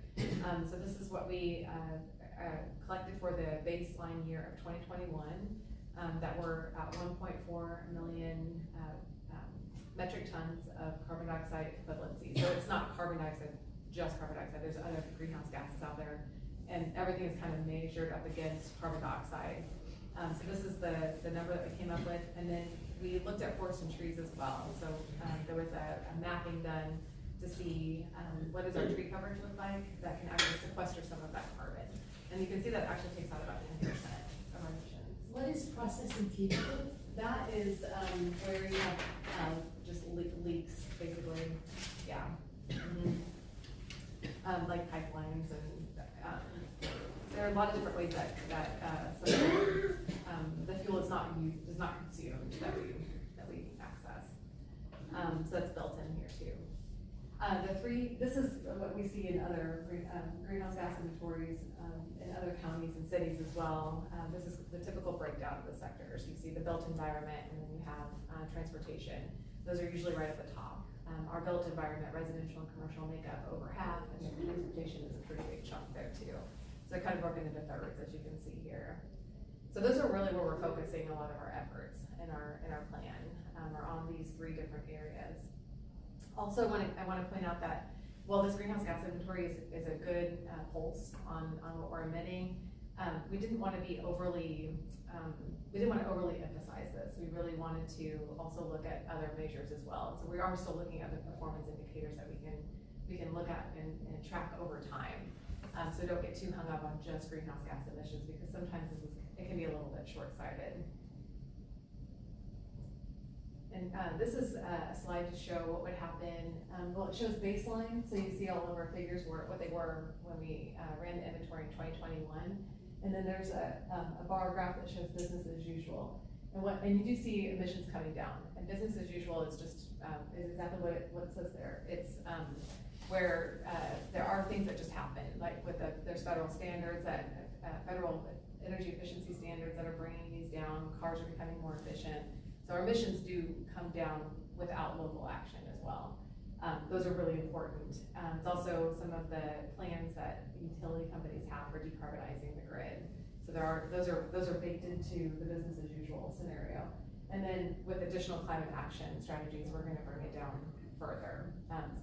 So this is what we collected for the baseline year of 2021, that were at 1.4 million metric tons of carbon dioxide equivalency. So it's not carbon dioxide, just carbon dioxide. There's other greenhouse gases out there, and everything is kind of measured up against carbon dioxide. So this is the number that we came up with, and then we looked at forests and trees as well. So there was a mapping done to see what does our tree coverage look like that can actually sequester some of that carbon. And you can see that actually takes out about 10% of our emissions. What is processing fuel? That is where you have just leaks, basically. Yeah. Like pipelines, and there are a lot of different ways that the fuel is not consumed that we access. So that's built in here too. This is what we see in other greenhouse gas inventories in other counties and cities as well. This is the typical breakdown of the sectors. You see the built environment, and then you have transportation. Those are usually right at the top. Our built environment, residential and commercial, make up over half, and then transportation is a pretty big chunk there too. So kind of broken into thirds, as you can see here. So those are really where we're focusing a lot of our efforts in our plan, are on these 3 different areas. Also, I want to point out that while this greenhouse gas inventory is a good pulse on what we're emitting, we didn't want to be overly emphasize this. We really wanted to also look at other measures as well. So we are still looking at the performance indicators that we can look at and track over time. So don't get too hung up on just greenhouse gas emissions, because sometimes it can be a little bit short-sighted. And this is a slide to show what would happen. Well, it shows baseline, so you see all of our figures what they were when we ran the inventory in 2021. And then there's a bar graph that shows business as usual. And you do see emissions coming down. And business as usual is just is exactly what it says there. It's where, there are things that just happen, like with there's federal standards that, federal energy efficiency standards that are bringing these down, cars are becoming more efficient. So our emissions do come down without local action as well. Those are really important. It's also some of the plans that utility companies have for decarbonizing the grid. So those are baked into the business as usual scenario. And then with additional climate action strategies, we're gonna bring it down further,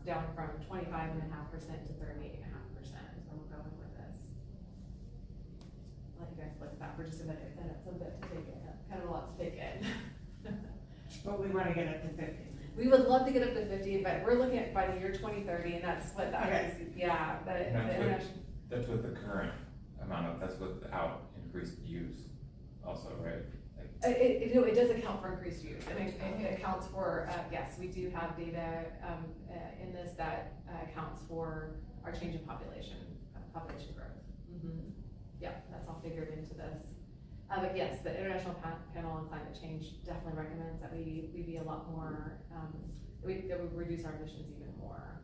down from 25.5% to 38.5% is where we're going with this. I'll let you guys look at that for just a minute, and it's a bit to take in, kind of a lot to take in. But we wanna get up to 50. We would love to get up to 50, but we're looking at by the year 2030, and that's what that Okay. is. Yeah, the international. That's with the current amount of, that's without increased use also, right? Like, It does account for increased use, and it accounts for, yes, we do have data, in this that accounts for our change in population growth. Yeah, that's all figured into this. But yes, the International Panel on Climate Change definitely recommends that we be a lot more, that we reduce our emissions even more.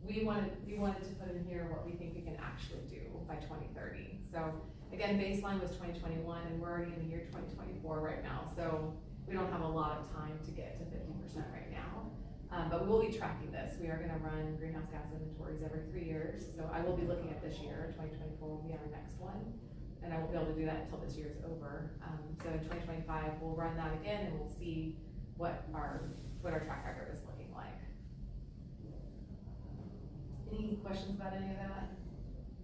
We wanted to put in here what we think we can actually do by 2030. So again, baseline was 2021, and we're already in the year 2024 right now. So we don't have a lot of time to get to 50% right now. But we will be tracking this. We are gonna run greenhouse gas inventories every 3 years. So I will be looking at this year, 2024 will be our next one. And I won't be able to do that until this year's over. So in 2025, we'll run that again, and we'll see what our track record is looking like. Any questions about any of that?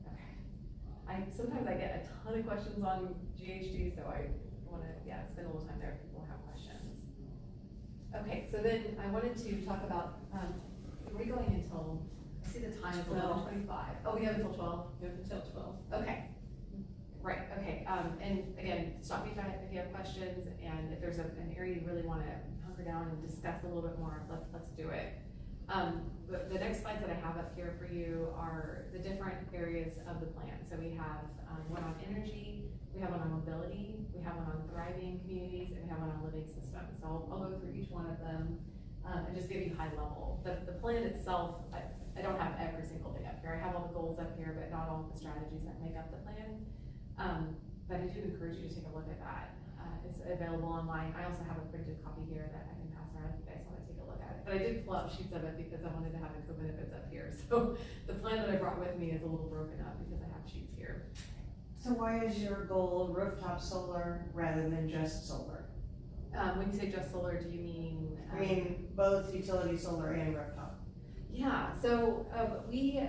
Okay. Sometimes I get a ton of questions on GHG, so I want to, spend a little time there if people have questions. Okay, so then I wanted to talk about, are we going until, I see the time is 11:25. Oh, we have until 12? We have until 12. Okay. Right, okay, and again, stop me if you have questions, and if there's an area you really want to hunker down and discuss a little bit more, let's do it. The next slides that I have up here for you are the different areas of the plan. So we have one on energy, we have one on mobility, we have one on thriving communities, and we have one on living systems. So I'll go through each one of them and just give you high level. The plan itself, I don't have every single thing up here. I have all the goals up here, but not all the strategies that make up the plan. But I do encourage you to take a look at that. It's available online. I also have a printed copy here that I can pass around if you guys want to take a look at it. But I did pull out sheets of it because I wanted to have the co-benefits up here. So the plan that I brought with me is a little broken up because I have sheets here. So why is your goal rooftop solar rather than just solar? When you say just solar, do you mean? I mean, both utility solar and rooftop. Yeah, so we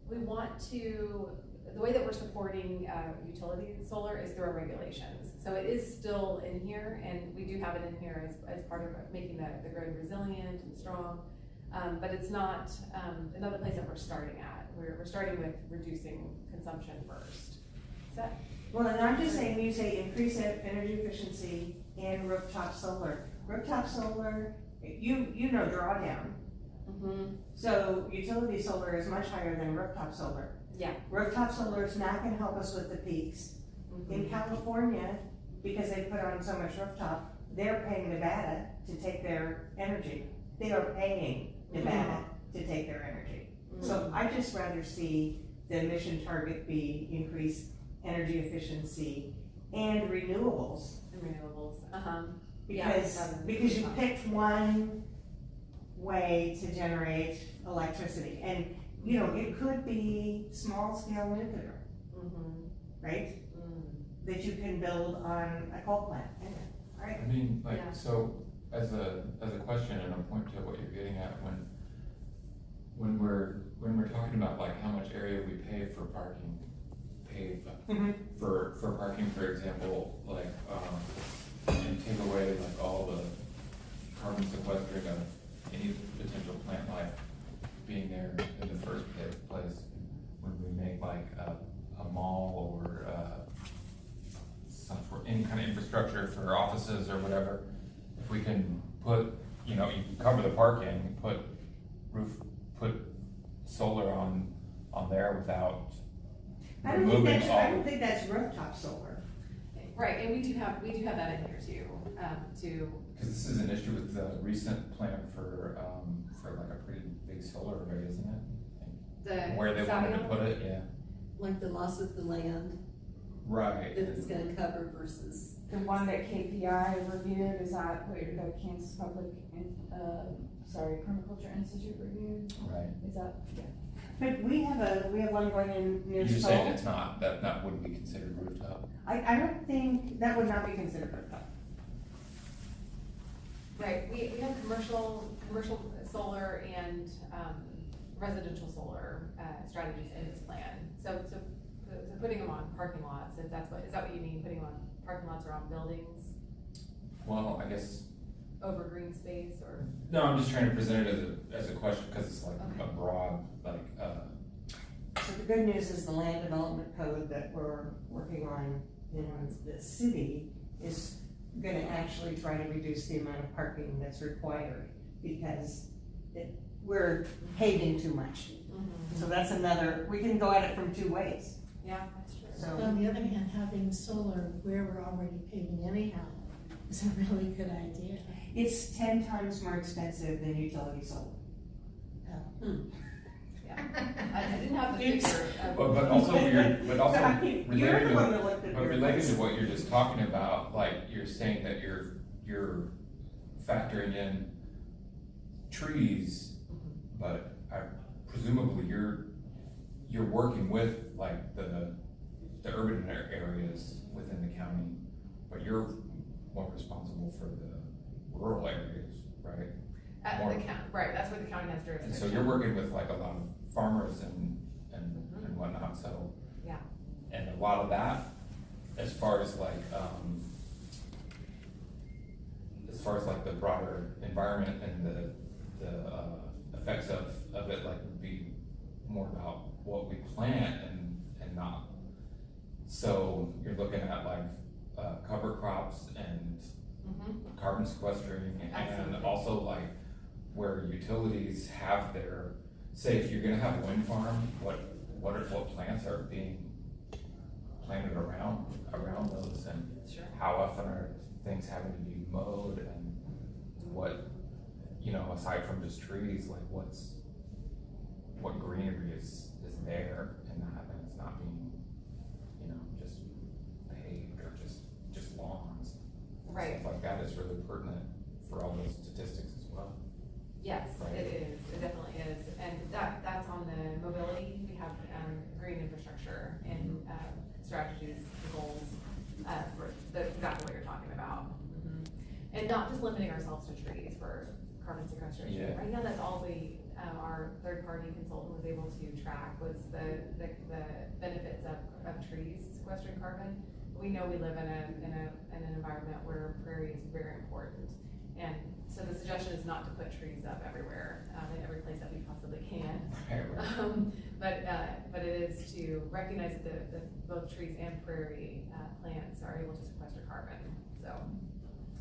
want to, the way that we're supporting utility solar is through our regulations. So it is still in here, and we do have it in here as part of making the grid resilient and strong. But it's not another place that we're starting at. We're starting with reducing consumption first. Is that? Well, and I'm just saying, you say increase energy efficiency and rooftop solar. Rooftop solar, you know drawdown. So utility solar is much higher than rooftop solar. Yeah. Rooftop solar is not gonna help us with the peaks. In California, because they put on so much rooftop, they're paying Nevada to take their energy. They are paying Nevada to take their energy. So I just rather see the emission target be increased energy efficiency and renewables. Because you picked one way to generate electricity, and you know, it could be small scale nuclear, right? That you can build on a coal plant, right? I mean, like, so as a question and a point to what you're getting at, when we're talking about like how much area we pay for parking, for parking, for example, like, and take away like all the carbon sequestering of any potential plant life being there in the first place, when we make like a mall or some sort, any kind of infrastructure for offices or whatever, if we can put, you know, you cover the parking, put solar on there without removing all. I don't think that's rooftop solar. Right, and we do have that in here too, Cause this is an issue with the recent plan for like a pretty big solar array, isn't it? The Where they wanted to Savion? put it, yeah. Like the loss of the land Right. that it's gonna cover versus, The one that KPI reviewed, is that what the Kansas Public, Permaculture Institute reviewed? Right. Is that, yeah. But we have one going in near You're saying Seoul. it's not, that wouldn't be considered rooftop? I don't think, that would not be considered rooftop. Right, we have commercial solar and, residential solar, strategies in this plan. So putting them on parking lots, if that's is that what you mean, putting them on parking lots or on buildings, Well, I guess, over green space, or? no, I'm just trying to present it as a question, cause it's like Okay. a broad, like, So the good news is the land development code that we're working on in the city is gonna actually try to reduce the amount of parking that's required, because we're paving too much. So that's another, we can go at it from two ways, Yeah, that's true. so. On the other hand, having solar where we're already paving anyhow is a really good idea. It's 10 times more expensive than utility solar. Yeah, I didn't have the figure of. but also you're, but also I mean, you're related the to, one that looked at but your related to price. what you're just talking about, like, you're saying that you're factoring in trees, but presumably you're working with like the urban areas within the county, but you're more responsible for the rural areas, right? At More- the county, right, that's where the county has jurisdiction. And so you're working with like a lot of farmers and whatnot, so. Yeah. And a lot of that, as far as like the broader environment and the effects of it, like, would be more about what we plant and not. So you're looking at like cover crops and Mhm. carbon sequestering, and Absolutely. also like where utilities have their, say, if you're gonna have a wind farm, what plants are being planted around those, and Sure. how often are things having to be mowed, and what, aside from just trees, like what greenery is there in that, and it's not being, just paved or just lawns. Right. Stuff like that is really pertinent for all those statistics as well. Yes, Right. it is, it definitely is, and that's on the mobility, we have, green infrastructure and, strategies, goals, for exactly what you're talking about. And not just limiting ourselves to trees for carbon sequestration. Yeah. Right now, that's all our third-party consultant was able to track was the benefits of trees sequestering carbon. We know we live in an environment where prairie is very important. And so the suggestion is not to put trees up everywhere, in every place that we possibly can. But it is to recognize that both trees and prairie plants are able to sequester carbon. So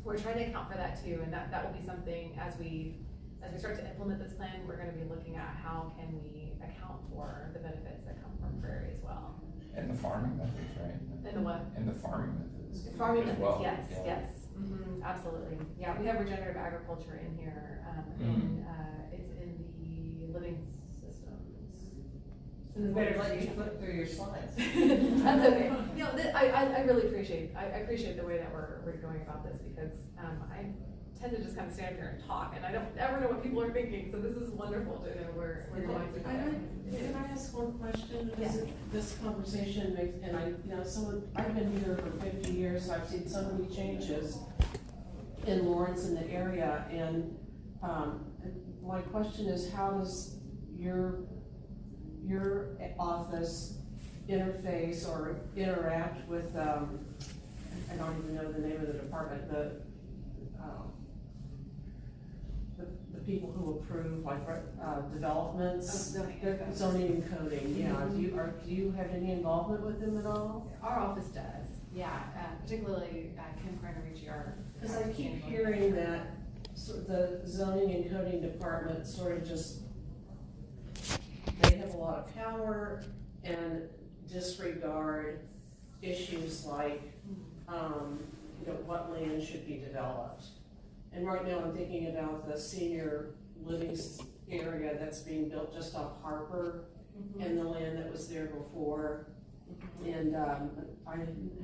we're trying to account for that too, and that will be something as we start to implement this plan, we're going to be looking at how can we account for the benefits that come from prairie as well. And the farming methods, right? And the what? And the farming methods. Farming as methods, well. yes, Yeah. yes, absolutely. Yeah, we have regenerative agriculture in here, and it's in the living systems. You better let you flip through your slides. That's okay. I really appreciate the way that we're going about this, because I tend to just kind of stand here and talk, and I don't ever know what people are thinking, so this is wonderful to know where we're going with it. Can I ask one question? Yeah. This conversation makes, and I've been here for 50 years, so I've seen so many changes in Lawrence in the area, and my question is, how does your office interface or interact with, I don't even know the name of the department, the people who approve developments? Zoning and coding, yeah. Do you have any involvement with them at all? Our office does, yeah, particularly Criner Ritchie, our. Because I keep hearing that the zoning and coding department sort of just, they have a lot of power and disregard issues like, what land should be developed. And right now I'm thinking about the senior living area that's being built just off Harper and the land that was there before. And I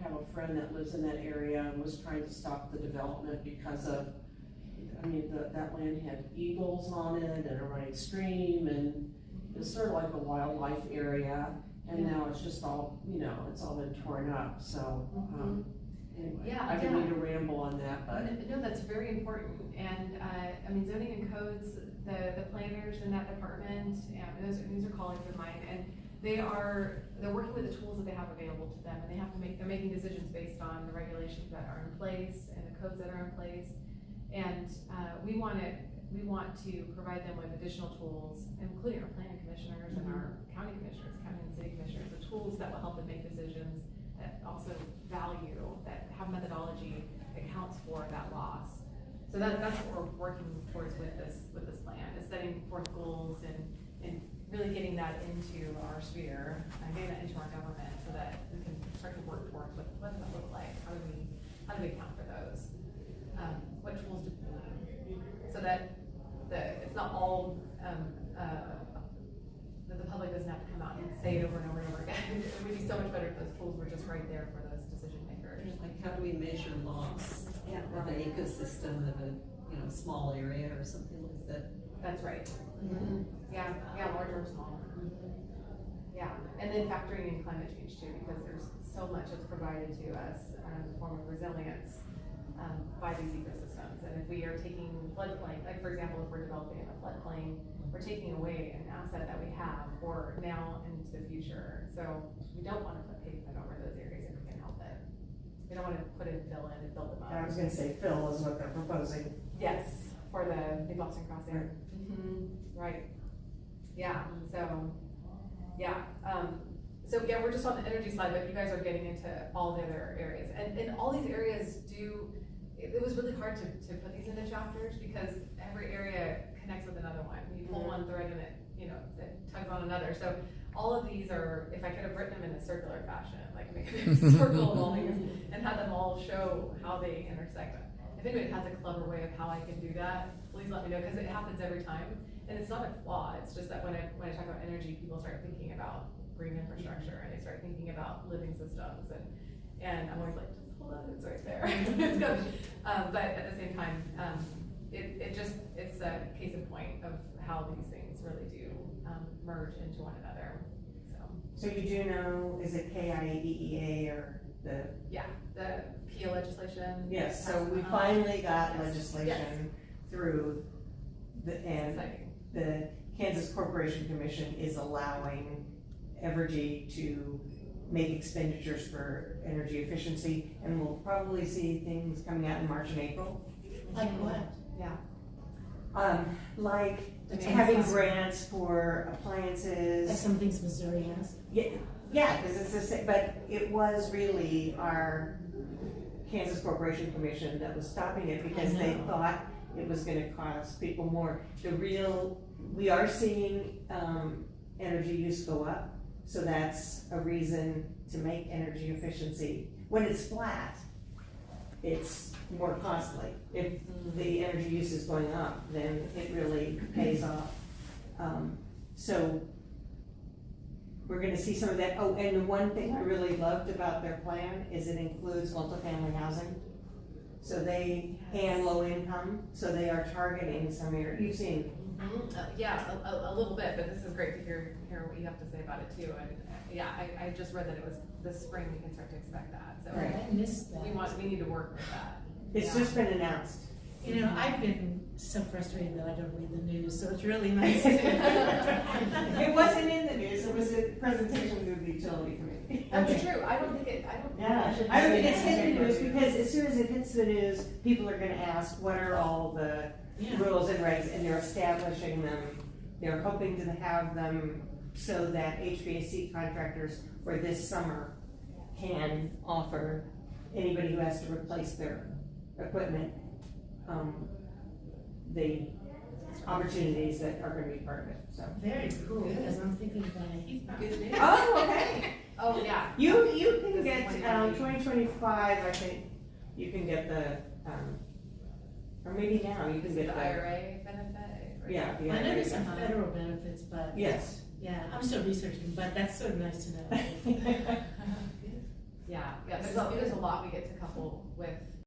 have a friend that lives in that area and was trying to stop the development because of, I mean, that land had eagles on it and a running stream, and it's sort of like a wildlife area. And now it's just all, you know, it's all been torn up, so, anyway. Yeah, I didn't yeah. mean to ramble on that, but. No, that's very important, and, I mean, zoning and codes, the planners in that department, those are colleagues of mine, and they're working with the tools that they have available to them, and they're making decisions based on the regulations that are in place and the codes that are in place, and, we want to provide them with additional tools, including our planning commissioners and our county commissioners, county and city commissioners, the tools that will help them make decisions that also value, that have methodology that accounts for that loss. So that's what we're working towards with this plan, is setting forth goals and really getting that into our sphere, and getting that into our government so that we can start to work towards what does that look like? How do we account for those? What tools do we need? So that it's not all, that the public doesn't have to come out and say it over and over and over again. It would be so much better if those tools were just right there for those decision makers. Like, how do we measure loss of an ecosystem of a, you know, small area or something like that? That's right. Yeah, large or small. Yeah, and then factoring in climate change too, because there's so much that's provided to us in the form of resilience by these ecosystems. And if we are taking floodplain, like for example, if we're developing a floodplain, we're taking away an asset that we have for now and into the future. So we don't want to put pavement over those areas if we can help it. We don't want to put in fill in and build them up. I was gonna say fill is what they're proposing. Yes, for the New Boston Crossing. Right. Yeah, so, yeah. So yeah, we're just on the energy side, but you guys are getting into all the other areas. And all these areas it was really hard to put these into chapters because every area connects with another one. You pull one thread and it tugs on another. So all of these are, if I could have written them in a circular fashion, like make a circle of all these and had them all show how they intersect. If anybody has a clever way of how I can do that, please let me know, because it happens every time. And it's not a flaw, it's just that when I talk about energy, people start thinking about green infrastructure and they start thinking about living systems, and I'm always like, just hold on, it's right there. It's good. But at the same time, it's a case in point of how these things really do merge into one another. So you do know, is it KIEEA or the? Yeah, the PO legislation. Yes, so we finally got yes. legislation through and Exciting. the Kansas Corporation Commission is allowing Evergy to make expenditures for energy efficiency, and we'll probably see things coming out in March and April. Like what? Yeah. Like That's having awesome. grants for Like appliances. some things Missouri has? Yeah, because it's the same, but it was really our Kansas Corporation Commission that was stopping it because they know. thought it was gonna cost people more. We are seeing, energy use go up, so that's a reason to make energy efficiency. When it's flat, it's more costly. If the energy use is going up, then it really pays off. So we're gonna see some of that. Oh, and the one thing I really loved about their plan is it includes multifamily housing. So and low income, so they are targeting some area, you've seen. Yeah, a little bit, but this is great to hear what you have to say about it too. And yeah, I just read that it was this spring we can start to expect that. So Right. I missed that. we need to work with that. It's just been announced. You know, I've been so frustrated that I don't read the news, so it's really nice to. It wasn't in the news, it was a presentation to the utility committee. That's true. I don't think Yeah, I don't think it's hit the news, because as soon as it hits the news, people are gonna ask, what are all the Yeah. rules and regs, and they're establishing them. They're hoping to have them so that HVAC contractors for this summer can offer anybody who has to replace their equipment, the opportunities that are gonna be part of it, so. Very cool, because I'm thinking about Good news. Oh, okay. Oh, yeah. You This can is get, 2020. 2025, I think, you can get the, or maybe now you can Is get it the the, IRA benefit? or- yeah, the I know there's some IRA. federal benefits, but. Yes. Yeah, I'm still researching, but that's sort of nice to know. Yeah, there's a lot we get to couple with